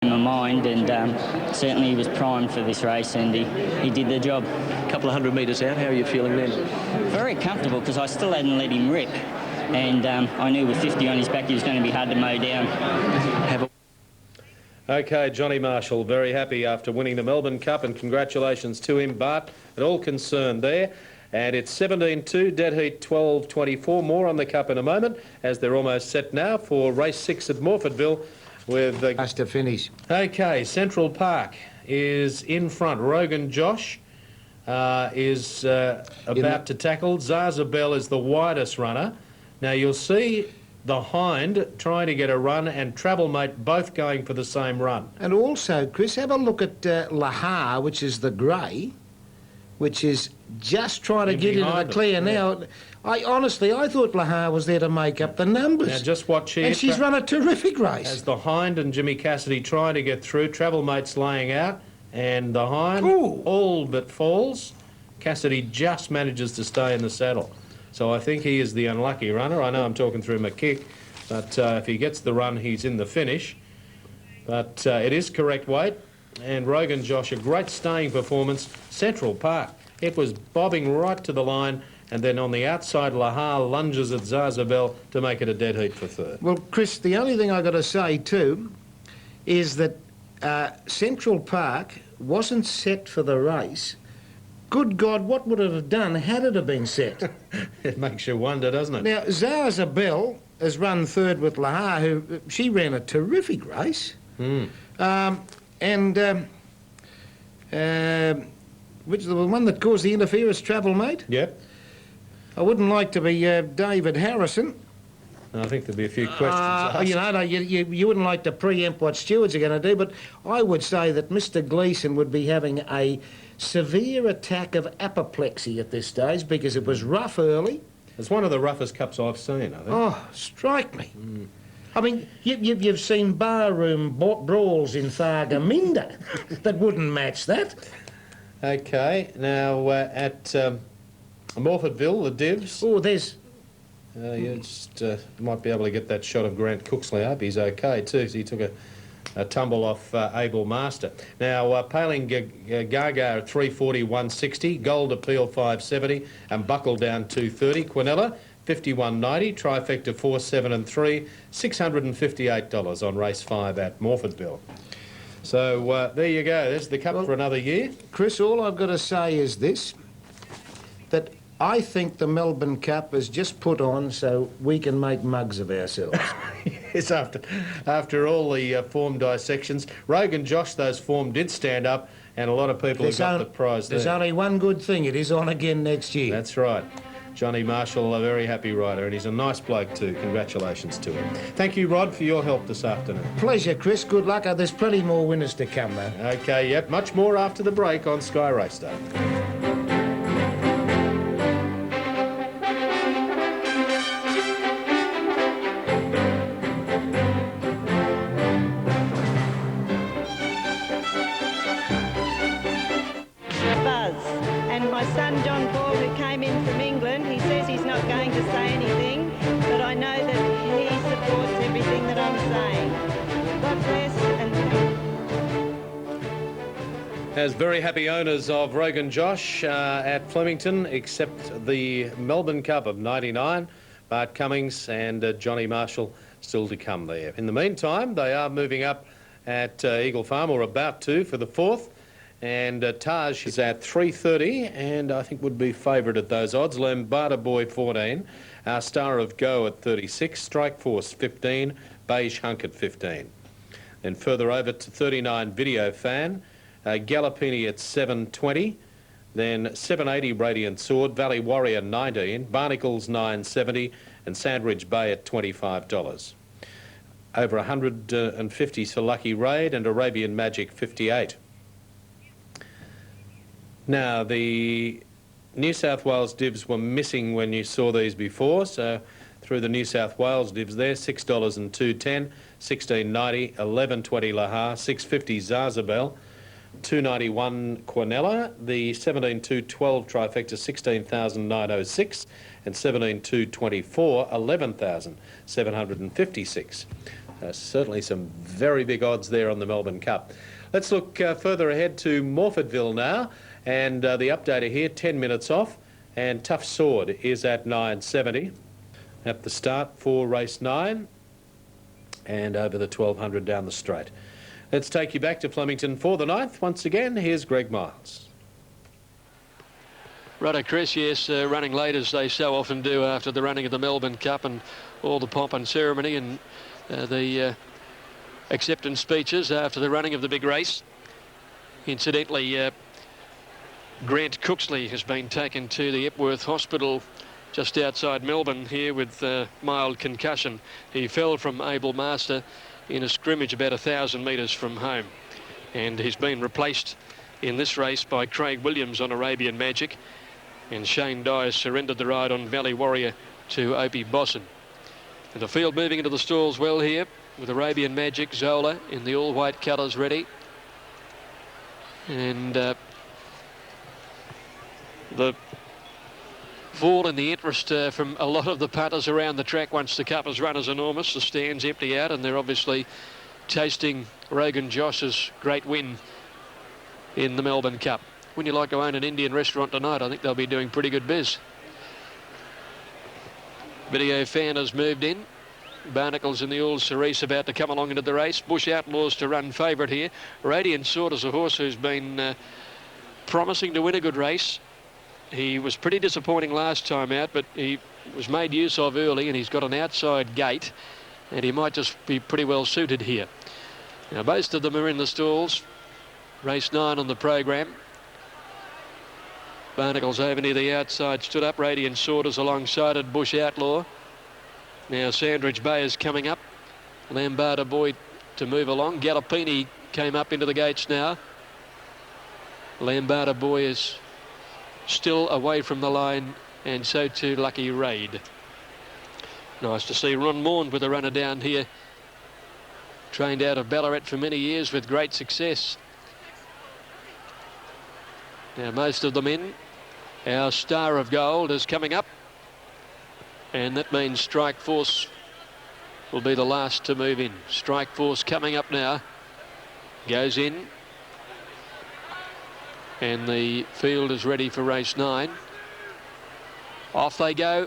my mind, and certainly he was primed for this race, and he did the job. A couple of 100 metres out, how are you feeling then? Very comfortable, because I still hadn't let him rip, and I knew with 50 on his back he was going to be hard to mow down. OK, Johnny Marshall, very happy after winning the Melbourne Cup, and congratulations to him, Bart, and all concerned there. And it's 17-2, dead heat 12-24. More on the Cup in a moment, as they're almost set now for race 6 at Morfordville with... Has to finish. OK, Central Park is in front. Rogan Josh is about to tackle. Zazabel is the widest runner. Now, you'll see the Hind trying to get a run and Travelmate both going for the same run. And also, Chris, have a look at Lahar, which is the grey, which is just trying to get into the clear now. I thought Lahar was there to make up the numbers. Now just watch here. And she's run a terrific race. As the Hind and Jimmy Cassidy trying to get through, Travelmate's laying out, and the Hind all but falls. Cassidy just manages to stay in the saddle. So I think he is the unlucky runner. I know I'm talking through my kick, but if he gets the run, he's in the finish. But it is correct weight. And Rogan Josh, a great staying performance. Central Park, it was bobbing right to the line, and then on the outside, Lahar lunges at Zazabel to make it a dead heat for third. Well, Chris, the only thing I've got to say too is that Central Park wasn't set for the race. Good God, what would it have done had it have been set? It makes you wonder, doesn't it? Now, Zazabel has run third with Lahar, who she ran a terrific race. Which the one that caused the interference, Travelmate? Yep. I wouldn't like to be David Harrison. I think there'd be a few questions asked. You wouldn't like to preempt what stewards are going to do, but I would say that Mr. Gleeson would be having a severe attack of apoplexy at this stage because it was rough early. It's one of the roughest cups I've seen, I think. Oh, strike me. I mean, you've seen barroom brawls in Thargomindah that wouldn't match that. OK, now at Morfordville, the Divs. Oh, there's... you just might be able to get that shot of Grant Cooksley. I hope he's OK too, because he took a tumble off Abel Master. Now, Paling Gaga at 340, 160, Gold Appeal 570, and Buckle down 230. Quinella 51.90, Trifecta 4, 7 and 3, $658 on race 5 at Morfordville. So there you go. There's the Cup for another year. Chris, all I've got to say is this, that I think the Melbourne Cup is just put on so we can make mugs of ourselves. Yes, after all the form dissections. Rogan Josh, those form did stand up, and a lot of people have got the prize there. There's only one good thing, it is on again next year. That's right. Johnny Marshall, a very happy rider, and he's a nice bloke too. Congratulations to him. Thank you, Rod, for your help this afternoon. Pleasure, Chris. Good luck. There's plenty more winners to come, though. OK, yep. Much more after the break on Sky Race Day. As very happy owners of Rogan Josh at Flemington, except the Melbourne Cup of '99, Bart Cummings and Johnny Marshall still to come there. In the meantime, they are moving up at Eagle Farm, or about to, for the 4th, and Taj is at 330, and I think would be favourite at those odds. Lambada Boy 14, our Star of Go at 36, Strike Force 15, Beige Hunk at 15. Then further over to 39, Video Fan, Gallopini at 720, then 780 Radiant Sword, Valley Warrior 19, Barnacles 970, and Sandridge Bay at $25. Over 150 for Lucky Raid and Arabian Magic 58. Now, the New South Wales divs were missing when you saw these before, so through the New South Wales divs there, $6 and 210, 16.90, 11.20 Lahar, 6.50 Zazabel, 291 Quinella, the 17.212 trifecta 16,906, and 17.224 11,756. Certainly some very big odds there on the Melbourne Cup. Let's look further ahead to Morfordville now, and the updater here, 10 minutes off, and Tough Sword is at 9.70 at the start for race 9 and over the 1200 down the straight. Let's take you back to Flemington for the 9th. Once again, here's Greg Miles. Righto, Chris, yes, running late as they so often do after the running of the Melbourne Cup and all the pomp and ceremony and the acceptance speeches after the running of the big race. Incidentally, Grant Cooksley has been taken to the Epworth Hospital just outside Melbourne here with mild concussion. He fell from Abel Master in a scrimmage about 1,000 metres from home, and he's been replaced in this race by Craig Williams on Arabian Magic, and Shane Dye surrendered the ride on Valley Warrior to Opie Bosson. And the field moving into the stalls well here with Arabian Magic, Zola in the all-white colours ready, and the fall in the interest from a lot of the punters around the track once the cup has run is enormous. The stands empty out, and they're obviously tasting Rogan Josh's great win in the Melbourne Cup. Wouldn't you like to own an Indian restaurant tonight? I think they'll be doing pretty good biz. Video Fan has moved in. Barnacles in the Old Cerise about to come along into the race. Bush Outlaws to run favourite here. Radiant Sword is a horse who's been promising to win a good race. He was pretty disappointing last time out, but he was made use of early, and he's got an outside gate, and he might just be pretty well suited here. Now, most of them are in the stalls. Race 9 on the program. Barnacles over near the outside, stood up. Radiant Sword is alongside it. Bush Outlaw. Now Sandridge Bay is coming up. Lambada Boy to move along. Gallopini came up into the gates now. Lambada Boy is still away from the line, and so too Lucky Raid. Nice to see Ron Maughan with a runner down here. Trained out of Ballarat for many years with great success. Now most of them in. Our Star of Gold is coming up, and that means Strike Force will be the last to move in. Strike Force coming up now. Goes in. And the field is ready for race 9. Off they go.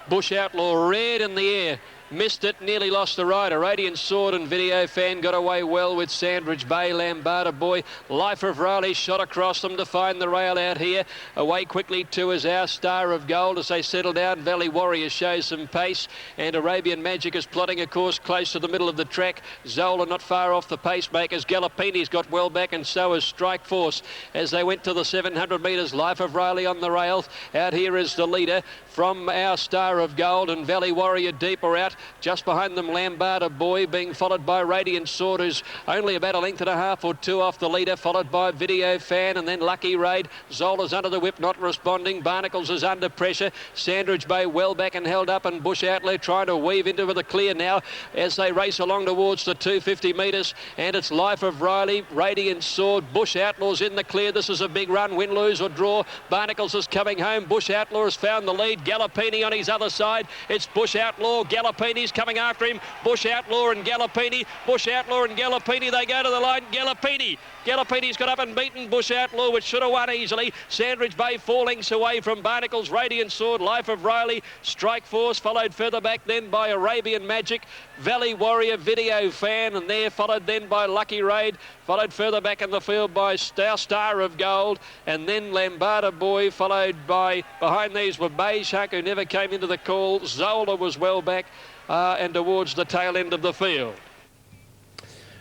Bush Outlaw, red in the air. Missed it, nearly lost the rider. Radiant Sword and Video Fan got away well with Sandridge Bay. Lambada Boy, Life of Riley shot across them to find the rail out here. Away quickly too is Our Star of Gold as they settle down. Valley Warrior shows some pace, and Arabian Magic is plotting a course close to the middle of the track. Zola not far off the pacemakers. Gallopini's got well back, and so is Strike Force as they went to the 700 metres. Life of Riley on the rails. Out here is the leader from Our Star of Gold, and Valley Warrior deeper out. Just behind them, Lambada Boy being followed by Radiant Sword, who's only about a length and a half or two off the leader, followed by Video Fan, and then Lucky Raid. Zola's under the whip, not responding. Barnacles is under pressure. Sandridge Bay well back and held up, and Bush Outlaw trying to weave into the clear now as they race along towards the 250 metres, and it's Life of Riley, Radiant Sword, Bush Outlaw's in the clear. This is a big run, win, lose or draw. Barnacles is coming home. Bush Outlaw has found the lead. Gallopini on his other side. It's Bush Outlaw. Gallopini's coming after him. Bush Outlaw and Gallopini. Bush Outlaw and Gallopini. They go to the line. Gallopini's got up and beaten Bush Outlaw, which should have won easily. Sandridge Bay 4 lengths away from Barnacles. Radiant Sword, Life of Riley, Strike Force, followed further back then by Arabian Magic, Valley Warrior, Video Fan, and there followed then by Lucky Raid, followed further back in the field by Star of Gold, and then Lambada Boy, followed by, behind these were Beishak, who never came into the call. Zola was well back and towards the tail end of the field.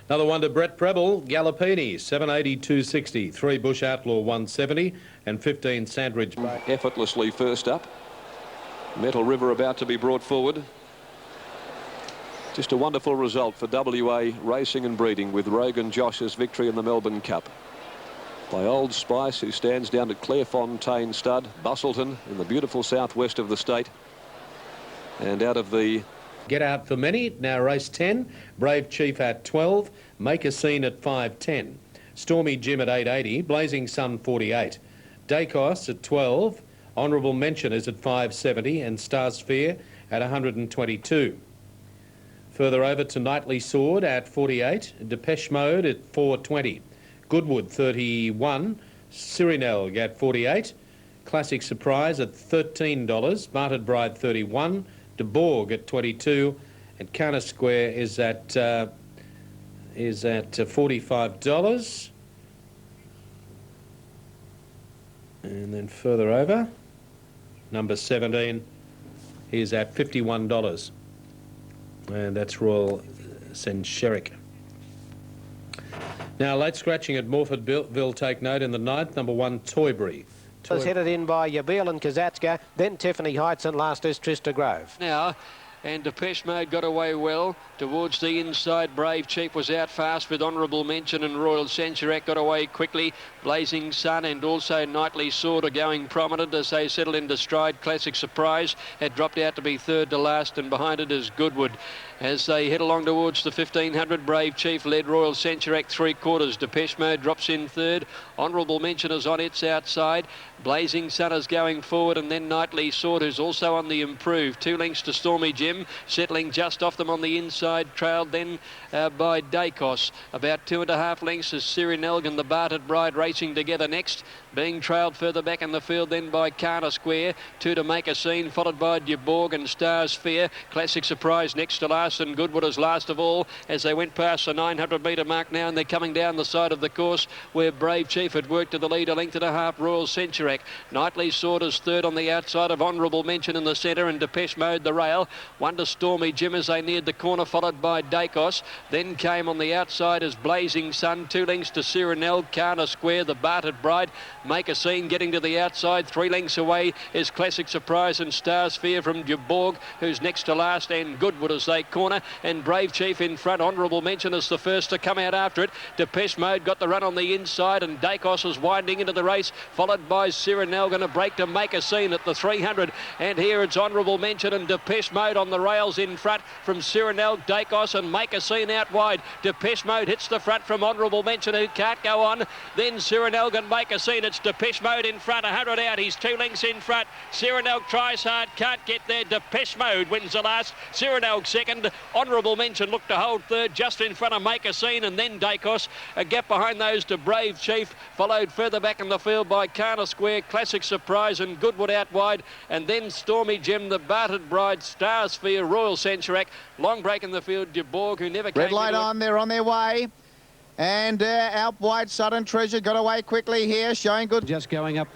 Another one to Brett Preble, Gallopini, 780, 260, 3 Bush Outlaw, 170, and 15 Sandridge Bay. Effortlessly first up. Metal River about to be brought forward. Just a wonderful result for WA Racing and Breeding with Rogan Josh's victory in the Melbourne Cup. By Old Spice, who stands down at Clairefontaine Stud, Bustleton, in the beautiful southwest of the state. And out of the Get Out for Many, now race 10. Brave Chief at 12. Make a Scene at 5.10. Stormy Jim at 8.80. Blazing Sun 48. Dacos at 12. Honourable Mention is at 5.70. And Star Sphere at 122. Further over to Knightly Sword at 48. Depeche Mode at 4.20. Goodwood 31. Cyrinelg at 48. Classic Surprise at $13. Bartered Bride 31. De Bourg at 22. And Carter Square is at $45. And then further over, number 17 is at $51. And that's Royal Sencheric. Now, late scratching at Morfordville, take note in the 9th, number 1, Toybury. Was headed in by Yabeel and Kazatska, then Tiffany Heights, and last is Trista Grove. Now, and Depeche Mode got away well towards the inside. Brave Chief was out fast with honourable mention, and Royal Sencheric got away quickly. Blazing Sun and also Knightly Sword are going prominent as they settle into stride. Classic Surprise had dropped out to be third to last, and behind it is Goodwood. As they head along towards the 1500, Brave Chief led Royal Sencheric 3/4. Depeche Mode drops in third. Honourable mention is on its outside. Blazing Sun is going forward, and then Knightly Sword, who's also on the improve. 2 lengths to Stormy Jim, settling just off them on the inside, trailed then by Dacos. About 2.5 lengths is Cyrinelg and the Bartered Bride racing together next, being trailed further back in the field then by Carter Square. 2 to Make a Scene, followed by De Bourg and Stars Fear. Classic Surprise next to last, and Goodwood is last of all as they went past the 900 metre mark now, and they're coming down the side of the course where Brave Chief had worked to the lead, 1.5 lengths Royal Sencheric. Knightly Sword is third on the outside of Honourable Mention in the centre, and Depeche Mode the rail. 1 to Stormy Jim as they neared the corner, followed by Dacos. Then came on the outside as Blazing Sun. 2 lengths to Cyrinelg, Carter Square, the Bartered Bride. Make a Scene getting to the outside. 3 lengths away is Classic Surprise and Stars Fear from De Bourg, who's next to last, and Goodwood as they corner. And Brave Chief in front. Honourable Mention is the first to come out after it. Depeche Mode got the run on the inside, and Dacos is winding into the race, followed by Cyrinelg, going to break to Make a Scene at the 300. And here it's Honourable Mention and Depeche Mode on the rails in front from Cyrinelg, Dacos and Make a Scene out wide. Depeche Mode hits the front from Honourable Mention, who can't go on. Then Cyrinelg and Make a Scene. It's Depeche Mode in front, 100 out. He's 2 lengths in front. Cyrinelg tries hard, can't get there. Depeche Mode wins the last. Cyrinelg second. Honourable Mention looked to hold third, just in front of Make a Scene, and then Dacos. A gap behind those to Brave Chief, followed further back in the field by Carter Square, Classic Surprise and Goodwood out wide, and then Stormy Jim, the Bartered Bride, Stars Fear, Royal Sencheric. Long break in the field, De Bourg, who never came. Red light on, they're on their way. And out wide, Sudden Treasure got away quickly here, showing good. Just going up.